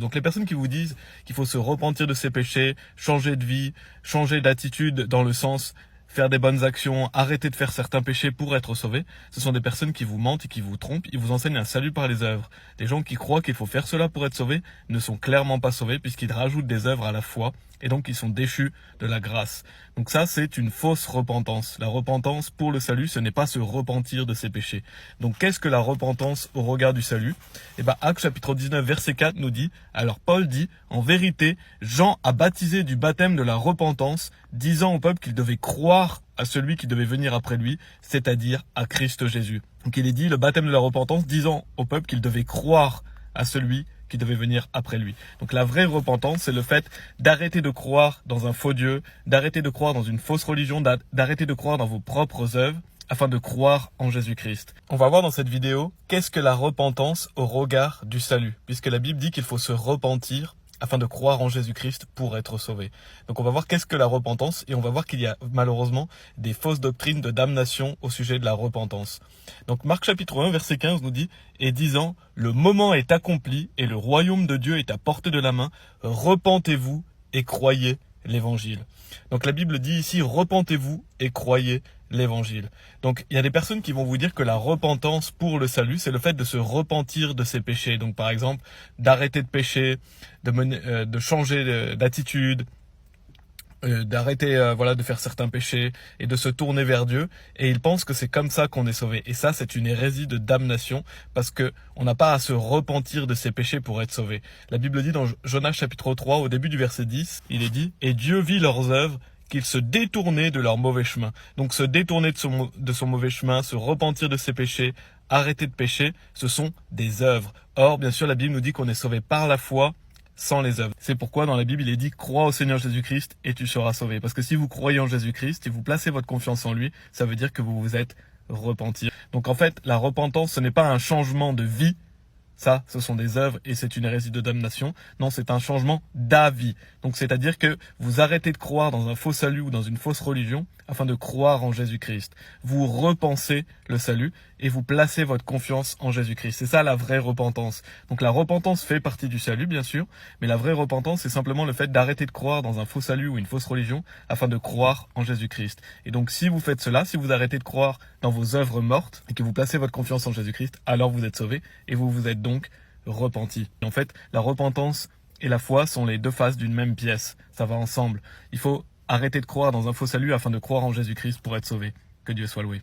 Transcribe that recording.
Donc les personnes qui vous disent qu'il faut se repentir de ses péchés, changer de vie, changer d'attitude dans le sens faire des bonnes actions, arrêter de faire certains péchés pour être sauvé, ce sont des personnes qui vous mentent et qui vous trompent, ils vous enseignent un salut par les œuvres. Les gens qui croient qu'il faut faire cela pour être sauvés ne sont clairement pas sauvés puisqu'ils rajoutent des œuvres à la foi et donc ils sont déchus de la grâce. Donc ça, c'est une fausse repentance. La repentance pour le salut, ce n'est pas se repentir de ses péchés. Donc qu'est-ce que la repentance au regard du salut? Actes chapitre 19 verset 4 nous dit, alors Paul dit, en vérité, Jean a baptisé du baptême de la repentance, disant au peuple qu'il devait croire à celui qui devait venir après lui, c'est-à-dire à Christ Jésus. Donc il est dit, le baptême de la repentance, disant au peuple qu'il devait croire à celui qui devait venir après lui. Donc la vraie repentance, c'est le fait d'arrêter de croire dans un faux Dieu, d'arrêter de croire dans une fausse religion, d'arrêter de croire dans vos propres œuvres, afin de croire en Jésus-Christ. On va voir dans cette vidéo, qu'est-ce que la repentance au regard du salut, puisque la Bible dit qu'il faut se repentir afin de croire en Jésus-Christ pour être sauvé. Donc on va voir qu'est-ce que la repentance et on va voir qu'il y a malheureusement des fausses doctrines de damnation au sujet de la repentance. Donc Marc chapitre 1 verset 15 nous dit « Et disant, le moment est accompli et le royaume de Dieu est à portée de la main, repentez-vous et croyez l'évangile. » Donc la Bible dit ici « repentez-vous et croyez l'évangile ». Donc il y a des personnes qui vont vous dire que la repentance pour le salut, c'est le fait de se repentir de ses péchés. Donc par exemple, d'arrêter de pécher, de changer d'attitude, d'arrêter de faire certains péchés et de se tourner vers Dieu, et ils pensent que c'est comme ça qu'on est sauvé. Et ça, c'est une hérésie de damnation parce que on n'a pas à se repentir de ses péchés pour être sauvé. La Bible dit dans Jonas chapitre 3 au début du verset 10, il est dit « Et Dieu vit leurs œuvres, qu'ils se détournaient de leur mauvais chemin. » Donc se détourner de son mauvais chemin, se repentir de ses péchés, arrêter de pécher, ce sont des œuvres. Or, bien sûr, la Bible nous dit qu'on est sauvé par la foi, sans les œuvres. C'est pourquoi dans la Bible, il est dit « Crois au Seigneur Jésus-Christ et tu seras sauvé ». Parce que si vous croyez en Jésus-Christ et vous placez votre confiance en lui, ça veut dire que vous vous êtes repenti. Donc en fait, la repentance, ce n'est pas un changement de vie. Ça, ce sont des œuvres et c'est une hérésie de damnation. Non, c'est un changement d'avis. Donc c'est-à-dire que vous arrêtez de croire dans un faux salut ou dans une fausse religion afin de croire en Jésus-Christ. Vous repensez le salut et vous placez votre confiance en Jésus-Christ. C'est ça la vraie repentance. Donc la repentance fait partie du salut, bien sûr, mais la vraie repentance, c'est simplement le fait d'arrêter de croire dans un faux salut ou une fausse religion afin de croire en Jésus-Christ. Et donc si vous faites cela, si vous arrêtez de croire dans vos œuvres mortes et que vous placez votre confiance en Jésus-Christ, alors vous êtes sauvés et vous vous êtes donc repenti. Et en fait, la repentance et la foi sont les deux faces d'une même pièce. Ça va ensemble. Il faut arrêter de croire dans un faux salut afin de croire en Jésus-Christ pour être sauvé. Que Dieu soit loué.